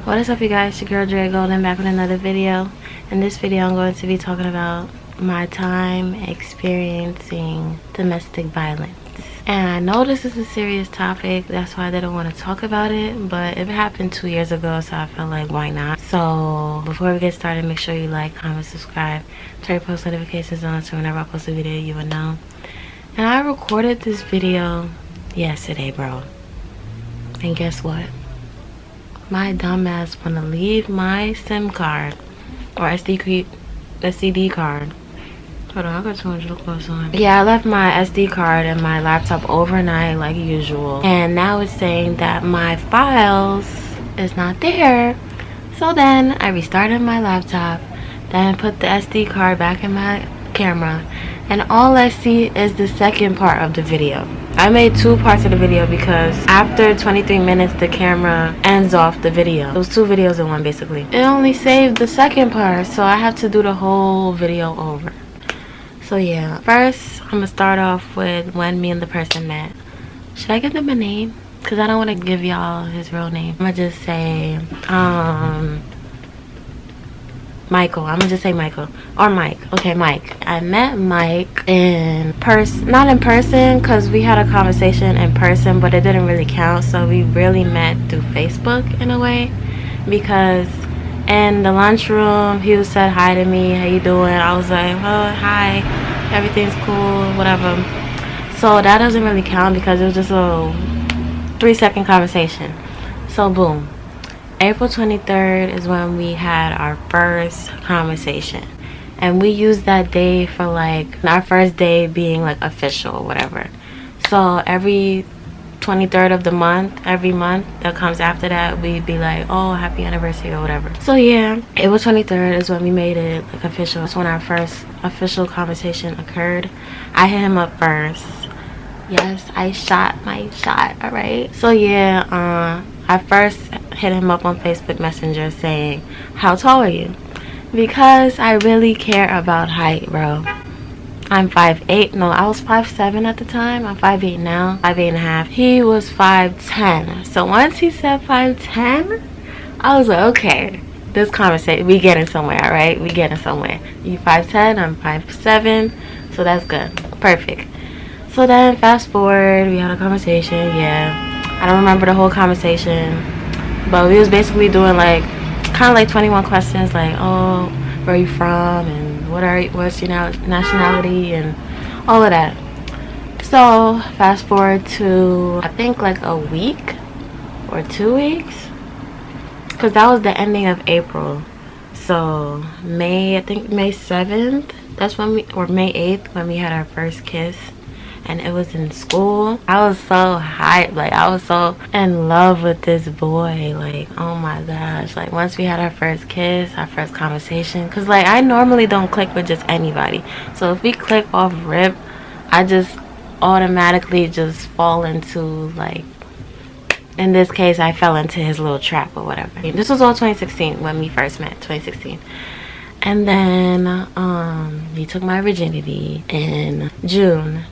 What is up, you guys? Your girl DREAGOLDEN back with another video. In this video I'm going to be talking about my time experiencing domestic violence. And I know this is a serious topic, that's why I didn't want to talk about it, but it happened 2 years ago, so I felt like why not. So before we get started, make sure you like, comment, subscribe, turn your post notifications on so whenever I post a video you will know. And I recorded this video yesterday, bro, and guess what? My dumbass want to leave my SIM card or SD card. Hold on, I got too much lip gloss on. Yeah, I left my SD card and my laptop overnight like usual, and now it's saying that my files is not there. So then I restarted my laptop, then put the SD card back in my camera, and all I see is the second part of the video. I made 2 parts of the video because after 23 minutes the camera ends off the video. It was 2 videos in one basically. It only saved the second part, so I have to do the whole video over. So yeah, first I'm gonna start off with when me and the person met. Should I give them a name? Because I don't want to give y'all his real name. I'm gonna just say Michael. I'm gonna just say Michael or Mike. Okay, Mike. I met Mike in person, not in person, because we had a conversation in person, but it didn't really count. So we really met through Facebook in a way, because in the lunchroom he said hi to me. How you doing? I was like, oh, hi. Everything's cool, whatever. So that doesn't really count because it was just a 3-second conversation. So boom. April 23rd is when we had our first conversation, and we used that day for like our first day being like official or whatever. So every 23rd of the month, every month that comes after that, we'd be like, oh, happy anniversary or whatever. So yeah, April 23rd is when we made it like official. That's when our first official conversation occurred. I hit him up first. Yes, I shot my shot. All right. So yeah, I first hit him up on Facebook Messenger saying, how tall are you? Because I really care about height, bro. I'm 5'8". No, I was 5'7" at the time. I'm 5'8" now. 5'8 and a half. He was 5'10". So once he said 5'10", I was like, okay, this conversation, we getting somewhere, all right? We getting somewhere. You 5'10", I'm 5'7", so that's good. Perfect. So then fast forward, we had a conversation. Yeah. I don't remember the whole conversation, but we was basically doing like kind of like 21 questions, like, oh, where are you from, and what's your nationality, and all of that. So fast forward to I think like a week or 2 weeks, because that was the ending of April. So I think May 7th, that's when or May 8th when we had our first kiss. And it was in school. I was so hyped, like I was so in love with this boy, like oh my gosh. Like once we had our first kiss, our first conversation, because like I normally don't click with just anybody, so if we click off rip, I just automatically just fall into, like in this case I fell into his little trap or whatever. This was all 2016 when we first met, 2016. And then he took my virginity in June.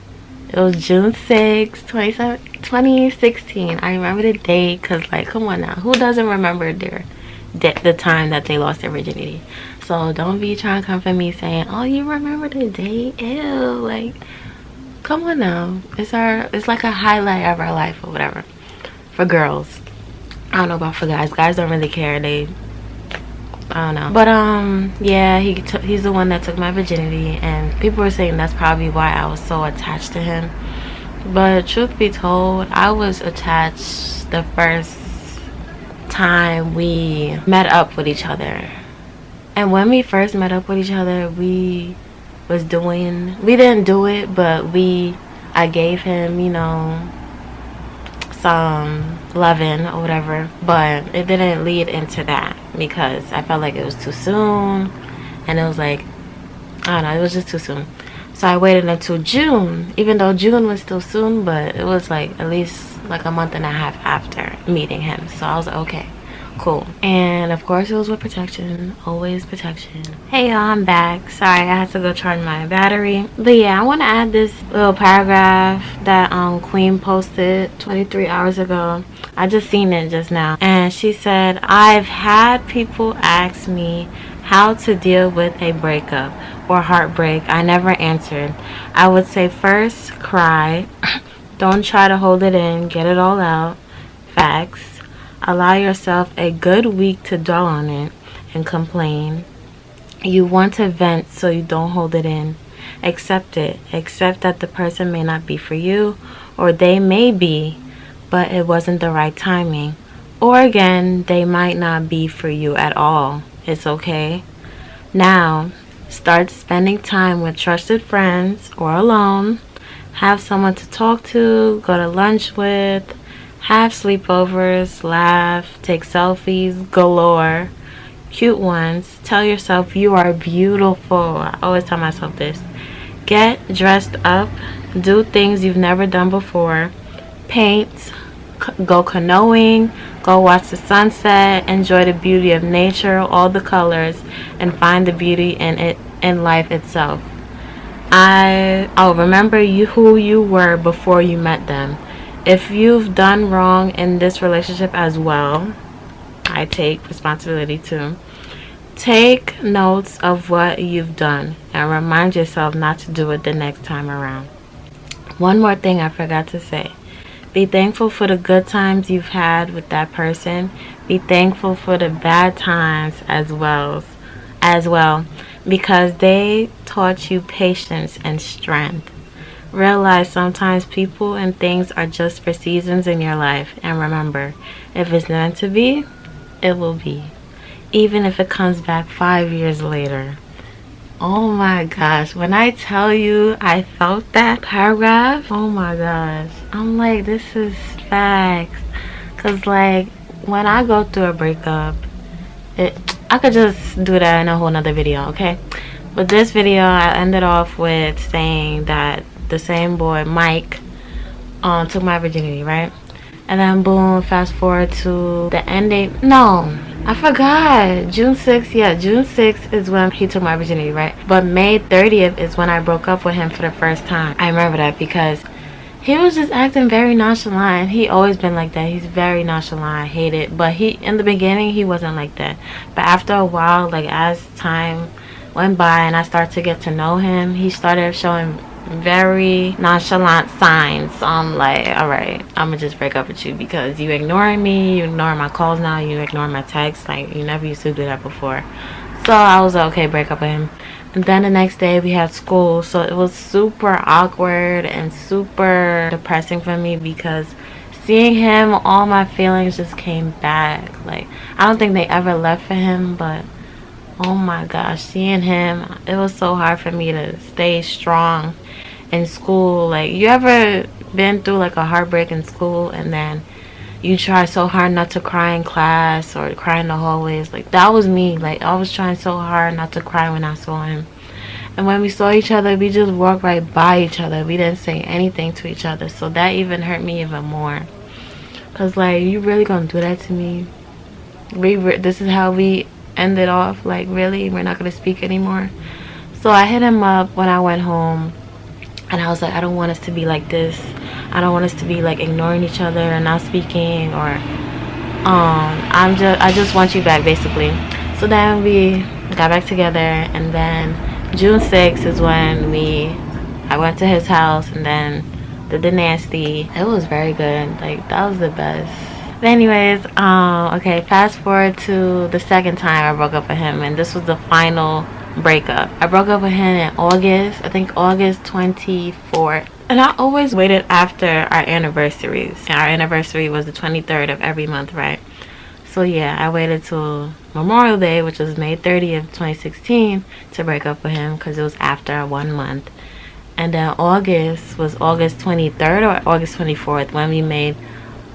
It was June 6th, 2016. I remember the date because, like, come on now. Who doesn't remember the time that they lost their virginity? So don't be trying to come for me saying, oh, you remember the date? Ew. Like, come on now. It's like a highlight of our life or whatever. For girls. I don't know about for guys. Guys don't really care. I don't know. But yeah, he's the one that took my virginity, and people were saying that's probably why I was so attached to him. But truth be told, I was attached the first time we met up with each other. And when we first met up with each other, we didn't do it, but I gave him, you know, some loving or whatever, but it didn't lead into that because I felt like it was too soon, and it was like, I don't know, it was just too soon. So I waited until June, even though June was still soon, but it was like at least like a month and a half after meeting him. So I was like, okay, cool. And of course it was with protection, always protection. Hey y'all, I'm back. Sorry, I had to go charge my battery. But yeah, I want to add this little paragraph that Queen posted 23 hours ago. I just seen it just now. And she said, I've had people ask me how to deal with a breakup or heartbreak. I never answered. I would say first, cry. Don't try to hold it in. Get it all out. Facts. Allow yourself a good week to dwell on it and complain. You want to vent so you don't hold it in. Accept it. Accept that the person may not be for you, or they may be, but it wasn't the right timing. Or again, they might not be for you at all. It's okay. Now, start spending time with trusted friends or alone. Have someone to talk to, go to lunch with, have sleepovers, laugh, take selfies galore. Cute ones. Tell yourself you are beautiful. I always tell myself this. Get dressed up. Do things you've never done before. Paint. Go canoeing. Go watch the sunset. Enjoy the beauty of nature, all the colors, and find the beauty in it, in life itself. I'll remember who you were before you met them. If you've done wrong in this relationship as well, I take responsibility too. Take notes of what you've done and remind yourself not to do it the next time around. One more thing I forgot to say. Be thankful for the good times you've had with that person. Be thankful for the bad times as well, because they taught you patience and strength. Realize sometimes people and things are just for seasons in your life, and remember, if it's meant to be, it will be, even if it comes back 5 years later. Oh my gosh, when I tell you I felt that paragraph, oh my gosh, I'm like, this is facts. Cause like when I go through a breakup, I could just do that in a whole nother video, okay? But this video I ended off with saying that the same boy Mike took my virginity, right? And then boom, fast forward to the ending. No, I forgot. June 6th, yeah, June 6th is when he took my virginity, right? But May 30th is when I broke up with him for the first time. I remember that because he was just acting very nonchalant. He always been like that. He's very nonchalant. I hate it. But in the beginning, he wasn't like that. But after a while, like as time went by and I started to get to know him, he started showing very nonchalant signs. So I'm like, all right, I'm gonna just break up with you because you ignoring me, you ignoring my calls now, you ignoring my texts. Like, you never used to do that before. So I was like, okay, break up with him. And then the next day we had school, so it was super awkward and super depressing for me because seeing him, all my feelings just came back. Like, I don't think they ever left for him, but oh my gosh, seeing him, it was so hard for me to stay strong in school. Like, you ever been through like a heartbreak in school and then you try so hard not to cry in class or cry in the hallways? Like, that was me. Like, I was trying so hard not to cry when I saw him. And when we saw each other, we just walked right by each other. We didn't say anything to each other. So that even hurt me even more. Because, like, you really gonna do that to me? This is how we ended off? Like, really? We're not gonna speak anymore? So I hit him up when I went home. And I was like, I don't want us to be like this. I don't want us to be like ignoring each other and not speaking, or I just want you back, basically. So then we got back together, and then June 6th is when I went to his house and then did the nasty. It was very good. Like, that was the best. But anyways, okay, fast forward to the second time I broke up with him, and this was the final breakup. I broke up with him in August, I think August 24th. And I always waited after our anniversaries. And our anniversary was the 23rd of every month, right? So yeah, I waited till Memorial Day, which was May 30th, 2016, to break up with him because it was after 1 month. And then August was August 23rd or August 24th when we made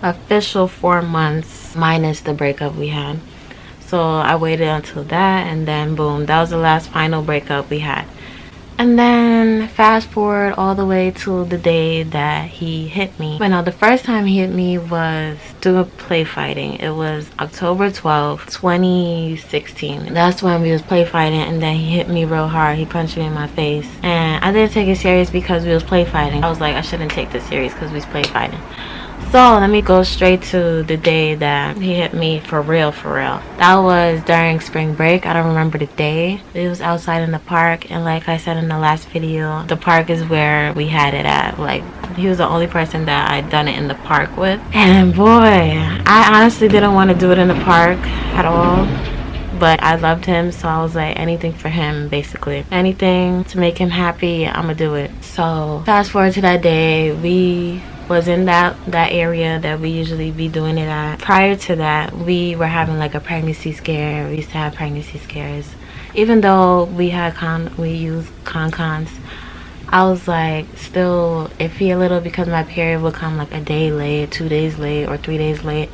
official 4 months minus the breakup we had. So I waited until that, and then boom, that was the last final breakup we had. And then fast forward all the way to the day that he hit me. But now the first time he hit me was through play fighting. It was October 12th, 2016. That's when we was play fighting, and then he hit me real hard. He punched me in my face. And I didn't take it serious because we was play fighting. I was like, I shouldn't take this serious because we was play fighting. So let me go straight to the day that he hit me for real, for real. That was during spring break. I don't remember the day. It was outside in the park, and like I said in the last video, the park is where we had it at. Like, he was the only person that I'd done it in the park with. And boy, I honestly didn't want to do it in the park at all. But I loved him, so I was like, anything for him, basically. Anything to make him happy, I'ma do it. So fast forward to that day, we was in that area that we usually be doing it at. Prior to that, we were having like a pregnancy scare. We used to have pregnancy scares. Even though we used con-cons, I was like still iffy a little because my period would come like a day late, 2 days late, or 3 days late.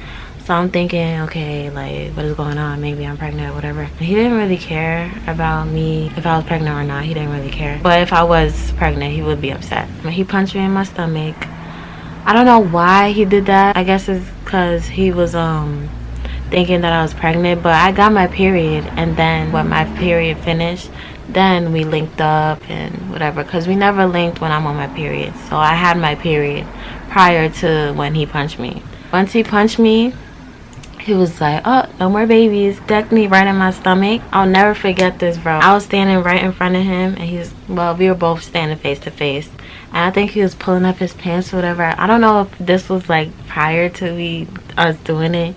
So I'm thinking, okay, like, what is going on? Maybe I'm pregnant or whatever. He didn't really care about me, if I was pregnant or not. He didn't really care. But if I was pregnant, he would be upset. He punched me in my stomach. I don't know why he did that. I guess it's because he was thinking that I was pregnant. But I got my period, and then when my period finished, then we linked up and whatever. Because we never linked when I'm on my period. So I had my period prior to when he punched me. Once he punched me, he was like, oh, no more babies. Decked me right in my stomach. I'll never forget this, bro. I was standing right in front of him, and we were both standing face to face. And I think he was pulling up his pants or whatever. I don't know if this was like prior to us doing it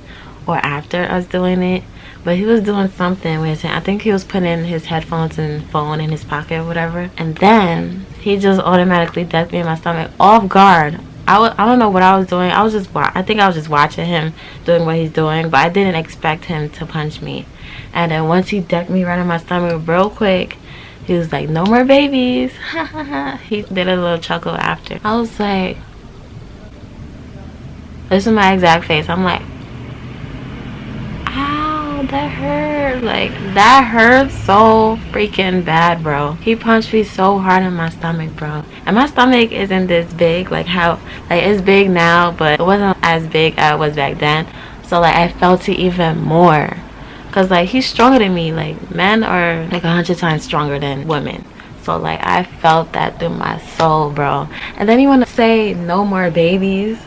or after us doing it. But he was doing something with his hand. I think he was putting his headphones and phone in his pocket or whatever. And then he just automatically decked me in my stomach off guard. I don't know what I was doing. I think I was just watching him doing what he's doing, but I didn't expect him to punch me. And then once he decked me right in my stomach real quick, he was like, no more babies. He did a little chuckle after. I was like, this is my exact face. I'm like, ow, that hurt. Like, that hurt so freaking bad, bro. He punched me so hard in my stomach, bro. And my stomach isn't this big. Like it's big now, but it wasn't as big as it was back then. So like I felt it even more. Cause like he's stronger than me. Like men are like 100 times stronger than women. So like I felt that through my soul, bro. And then you want to say no more babies?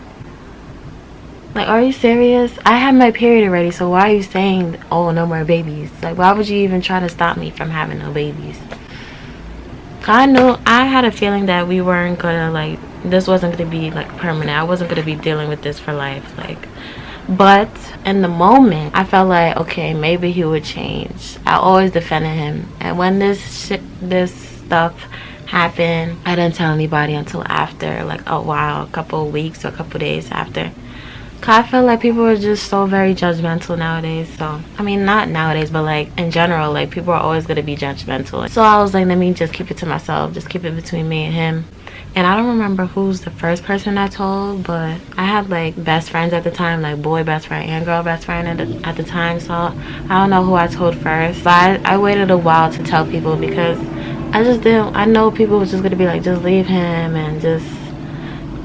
Like, are you serious? I had my period already, so why are you saying, oh, no more babies? Like, why would you even try to stop me from having no babies? I had a feeling that we weren't gonna, like, this wasn't gonna be like permanent. I wasn't gonna be dealing with this for life, like. But in the moment, I felt like, okay, maybe he would change. I always defended him, and when this stuff happened, I didn't tell anybody until after, like a while, a couple of weeks or a couple of days after. I feel like people are just so very judgmental nowadays. So I mean, not nowadays, but like in general, like people are always gonna be judgmental. So I was like, let me just keep it to myself, just keep it between me and him. And I don't remember who's the first person I told, but I had like best friends at the time, like boy best friend and girl best friend at the time. So I don't know who I told first, but I waited a while to tell people because I know people was just gonna be like, just leave him and just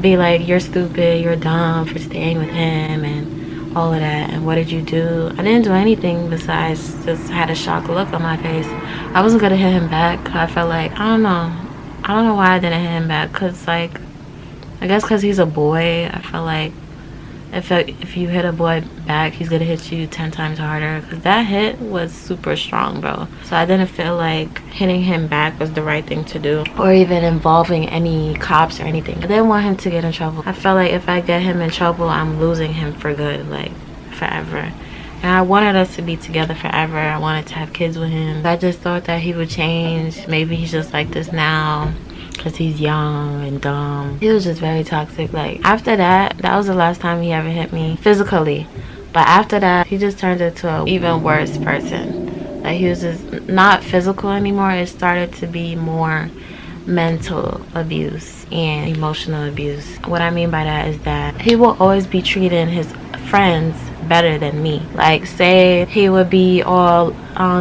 be like, you're stupid, you're dumb for staying with him and all of that. And what did you do? I didn't do anything besides just had a shocked look on my face. I wasn't gonna hit him back. I felt like, I don't know why I didn't hit him back, because like, I guess because he's a boy. I felt like if you hit a boy back, he's gonna hit you 10 times harder, because that hit was super strong, bro. So I didn't feel like hitting him back was the right thing to do, or even involving any cops or anything. I didn't want him to get in trouble. I felt like if I get him in trouble, I'm losing him for good, like forever. And I wanted us to be together forever. I wanted to have kids with him. I just thought that he would change. Maybe he's just like this now because he's young and dumb. He was just very toxic. Like after that was the last time he ever hit me physically. But after that, he just turned into an even worse person. Like he was just not physical anymore. It started to be more mental abuse and emotional abuse. What I mean by that is that he will always be treating his friends better than me. Like say he would be all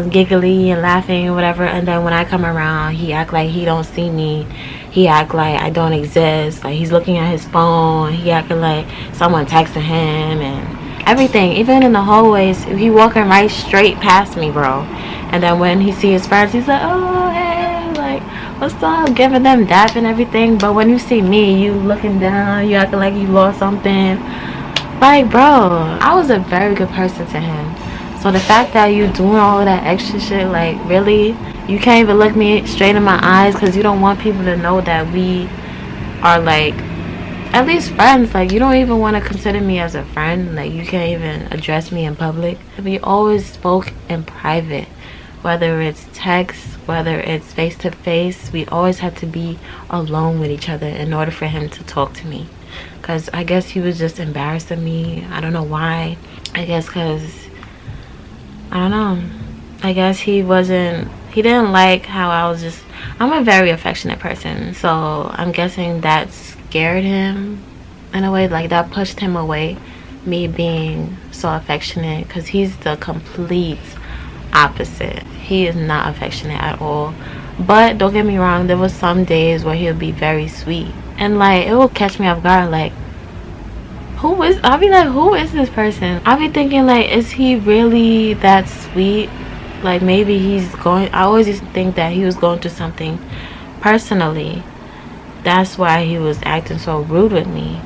giggly and laughing or whatever, and then when I come around, he act like he don't see me. He act like I don't exist. Like he's looking at his phone. He acting like someone texting him and everything. Even in the hallways, he walking right straight past me, bro. And then when he see his friends, he's like, oh hey, like what's up, giving them dap and everything. But when you see me, you looking down, you acting like you lost something. Like, bro, I was a very good person to him. So the fact that you doing all of that extra shit, like, really, you can't even look me straight in my eyes because you don't want people to know that we are, like, at least friends. Like, you don't even want to consider me as a friend. Like, you can't even address me in public. We always spoke in private, whether it's text, whether it's face to face. We always had to be alone with each other in order for him to talk to me, because I guess he was just embarrassed of me. I don't know why. I guess because, I don't know, I guess he didn't like how I was just, I'm a very affectionate person, so I'm guessing that scared him in a way. Like, that pushed him away, me being so affectionate, because he's the complete opposite. He is not affectionate at all. But don't get me wrong, there was some days where he'll be very sweet, and like, it will catch me off guard. Like, I'll be like, who is this person? I'll be thinking, like, is he really that sweet? Like, maybe I always used to think that he was going through something personally. That's why he was acting so rude with me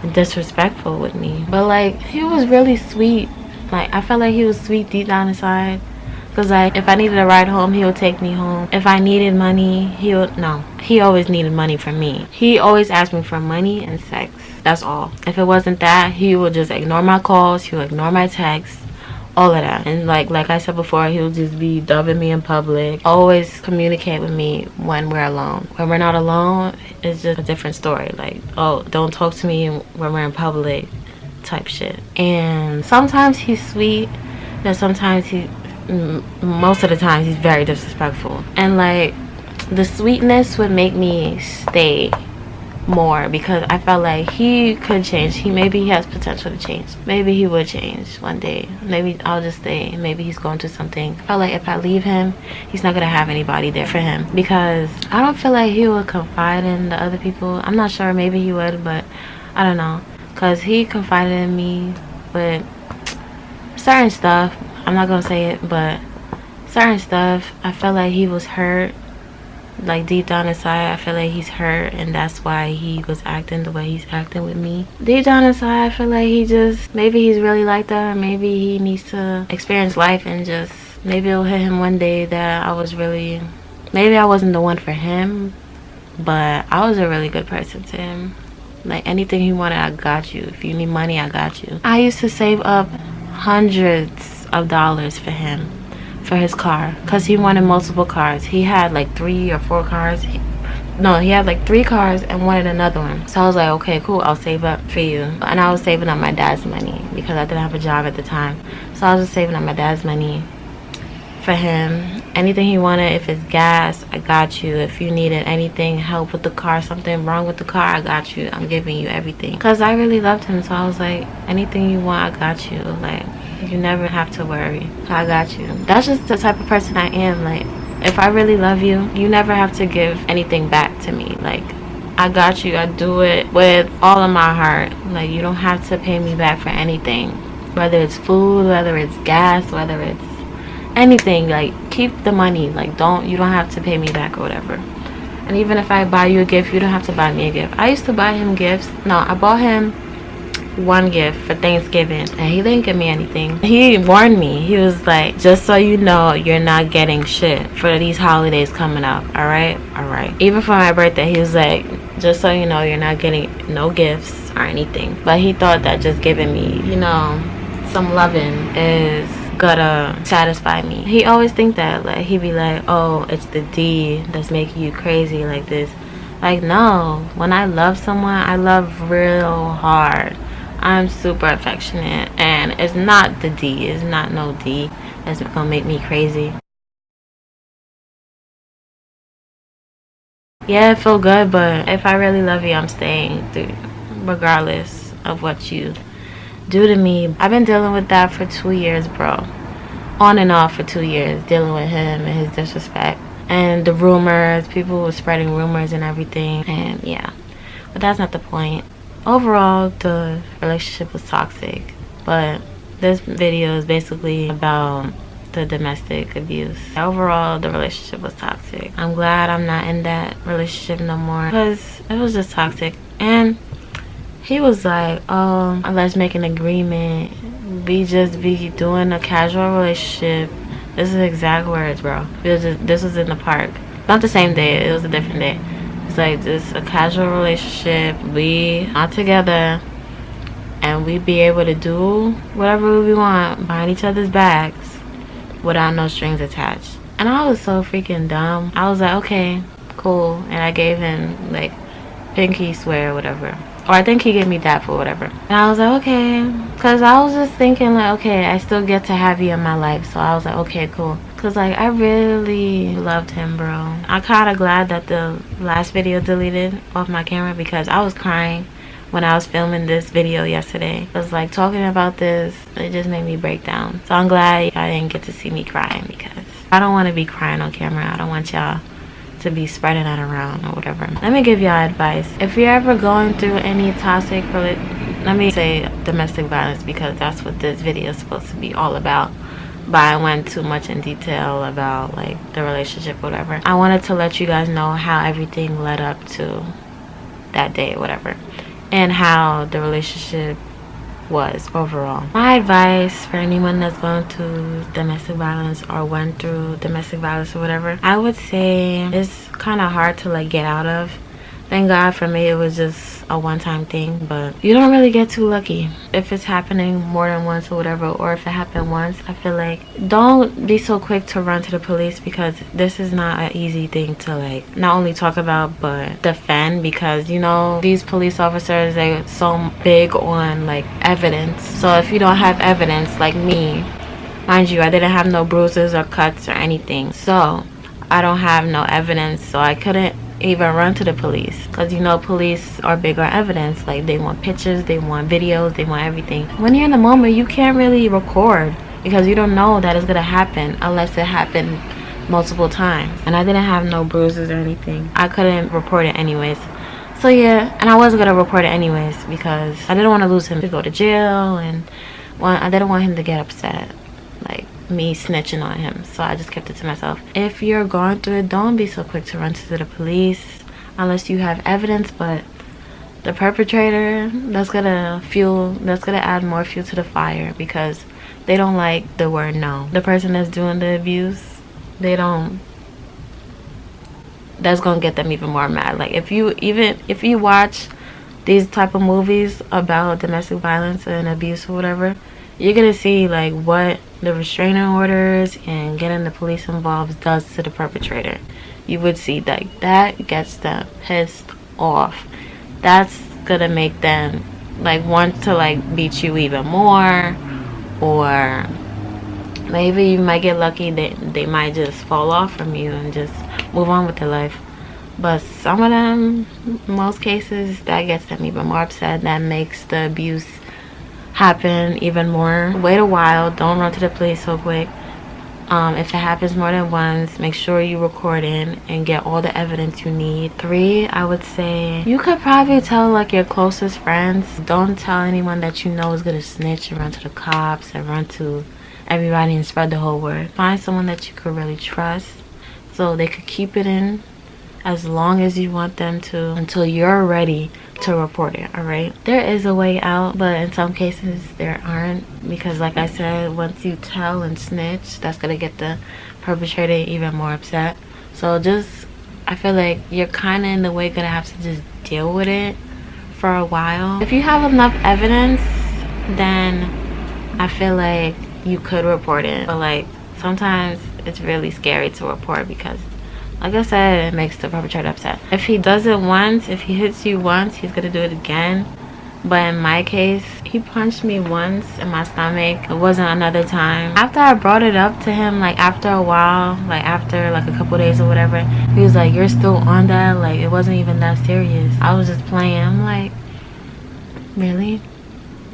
and disrespectful with me. But like, he was really sweet. Like, I felt like he was sweet deep down inside. Because, like, if I needed a ride home, he would take me home. If I needed money, he always needed money from me. He always asked me for money and sex. That's all. If it wasn't that, he would just ignore my calls. He would ignore my texts. All of that. And like I said before, he would just be dubbing me in public. Always communicate with me when we're alone. When we're not alone, it's just a different story. Like, oh, don't talk to me when we're in public type shit. And sometimes he's sweet. But sometimes most of the time he's very disrespectful. And like, the sweetness would make me stay more, because I felt like he could change. Maybe he has potential to change. Maybe he would change one day. Maybe I'll just stay. Maybe he's going through something. I felt like if I leave him, he's not gonna have anybody there for him, because I don't feel like he would confide in the other people. I'm not sure, maybe he would, but I don't know, because he confided in me with certain stuff. I'm not gonna say it, but certain stuff, I felt like he was hurt. Like, deep down inside, I feel like he's hurt, and that's why he was acting the way he's acting with me. Deep down inside, I feel like maybe he's really like that, or maybe he needs to experience life, and just, maybe it'll hit him one day that maybe I wasn't the one for him, but I was a really good person to him. Like, anything he wanted, I got you. If you need money, I got you. I used to save up hundreds of dollars for him, for his car, because he wanted multiple cars. He had like 3 or 4 cars. He had like 3 cars and wanted another one. So I was like, okay, cool, I'll save up for you. And I was saving up my dad's money because I didn't have a job at the time. So I was just saving up my dad's money for him. Anything he wanted, if it's gas, I got you. If you needed anything, help with the car, something wrong with the car, I got you. I'm giving you everything, because I really loved him. So I was like, anything you want, I got you. Like, you never have to worry, I got you. That's just the type of person I am. Like, if I really love you, you never have to give anything back to me. Like, I got you. I do it with all of my heart. Like, you don't have to pay me back for anything, whether it's food, whether it's gas, whether it's anything. Like, keep the money. Like, you don't have to pay me back or whatever. And even if I buy you a gift, you don't have to buy me a gift. I used to buy him gifts. No, I bought him one gift for Thanksgiving, and he didn't give me anything. He warned me. He was like, just so you know, you're not getting shit for these holidays coming up. All right. Even for my birthday, he was like, just so you know, you're not getting no gifts or anything. But he thought that just giving me, some loving is gonna satisfy me. He always think that. Like, he be like, oh, it's the D that's making you crazy like this. Like, no. When I love someone, I love real hard. I'm super affectionate, and it's not the D. It's not no D that's gonna make me crazy. Yeah, it feel good, but if I really love you, I'm staying through, regardless of what you do to me. I've been dealing with that for 2 years, bro. On and off for 2 years, dealing with him and his disrespect and the rumors. People were spreading rumors and everything, and yeah, but that's not the point. Overall, the relationship was toxic, but this video is basically about the domestic abuse. Overall, the relationship was toxic. I'm glad I'm not in that relationship no more, because it was just toxic. And he was like, oh, let's make an agreement. We just be doing a casual relationship. This is exact words, bro. This was in the park. Not the same day. It was a different day. It's like just a casual relationship. We not together. And we be able to do whatever we want behind each other's backs without no strings attached. And I was so freaking dumb. I was like, okay, cool. And I gave him like pinky swear or whatever. Or I think he gave me that for whatever. And I was like, okay. Because I was just thinking like, okay, I still get to have you in my life. So I was like, okay, cool. Because like I really loved him, bro. I'm kind of glad that the last video deleted off my camera, because I was crying when I was filming this video yesterday. Because like talking about this, it just made me break down. So I'm glad I didn't get to see me crying, because I don't want to be crying on camera. I don't want y'all to be spreading that around or whatever. Let me give y'all advice. If you're ever going through any toxic, let me say domestic violence, because that's what this video is supposed to be all about. But I went too much in detail about like the relationship or whatever. I wanted to let you guys know how everything led up to that day or whatever, and how the relationship was overall. My advice for anyone that's going through domestic violence or went through domestic violence or whatever, I would say it's kind of hard to like get out of. Thank God for me it was just a one-time thing, but you don't really get too lucky if it's happening more than once or whatever. Or if it happened once, I feel like don't be so quick to run to the police, because this is not an easy thing to like not only talk about but defend, because you know these police officers, they're so big on like evidence. So if you don't have evidence, like me, mind you, I didn't have no bruises or cuts or anything, so I don't have no evidence, so I couldn't even run to the police, because you know police are big on evidence. Like they want pictures, they want videos, they want everything. When you're in the moment, you can't really record, because you don't know that it's gonna happen unless it happened multiple times. And I didn't have no bruises or anything. I couldn't report it anyways. So yeah, and I wasn't gonna report it anyways, because I didn't want to lose him to go to jail, and I didn't want him to get upset like me snitching on him. So I just kept it to myself. If you're going through it, don't be so quick to run to the police unless you have evidence. But the perpetrator, that's gonna add more fuel to the fire, because they don't like the word no. The person that's doing the abuse, that's gonna get them even more mad. Like if you watch these type of movies about domestic violence and abuse or whatever, you're gonna see like what the restraining orders and getting the police involved does to the perpetrator. You would see like that gets them pissed off. That's gonna make them like want to like beat you even more, or maybe you might get lucky that they might just fall off from you and just move on with their life. But some of them, in most cases, that gets them even more upset. That makes the abuse happen even more. Wait a while. Don't run to the police so quick. If it happens more than once, make sure you record in and get all the evidence you need. 3, I would say you could probably tell like your closest friends. Don't tell anyone that you know is gonna snitch and run to the cops and run to everybody and spread the whole word. Find someone that you could really trust, so they could keep it in as long as you want them to, until you're ready to report it. All right, there is a way out, but in some cases there aren't, because like I said, once you tell and snitch, that's gonna get the perpetrator even more upset. So just, I feel like you're kind of in the way gonna have to just deal with it for a while. If you have enough evidence, then I feel like you could report it. But like sometimes it's really scary to report, because like I said, it makes the perpetrator upset. If he does it once, if he hits you once, he's gonna do it again. But in my case, he punched me once in my stomach. It wasn't another time. After I brought it up to him, like after a while, like after like a couple days or whatever, he was like, you're still on that? Like it wasn't even that serious. I was just playing. I'm like, really?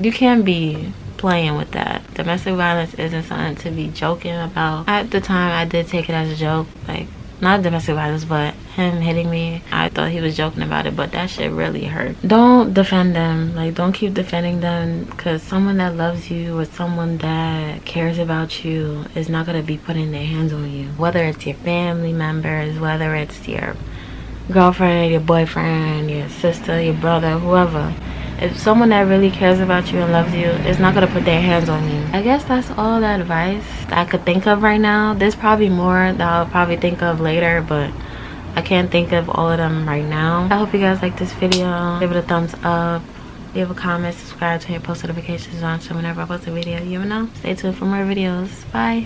You can't be playing with that. Domestic violence isn't something to be joking about. At the time, I did take it as a joke. Like, not domestic violence, but him hitting me. I thought he was joking about it, but that shit really hurt. Don't defend them. Like, don't keep defending them, because someone that loves you or someone that cares about you is not going to be putting their hands on you. Whether it's your family members, whether it's your girlfriend, your boyfriend, your sister, your brother, whoever. If someone that really cares about you and loves you is not going to put their hands on you. I guess that's all the advice I could think of right now. There's probably more that I'll probably think of later, but I can't think of all of them right now. I hope you guys like this video. Give it a thumbs up. Leave a comment. Subscribe to your post notifications on so whenever I post a video, you know. Stay tuned for more videos. Bye.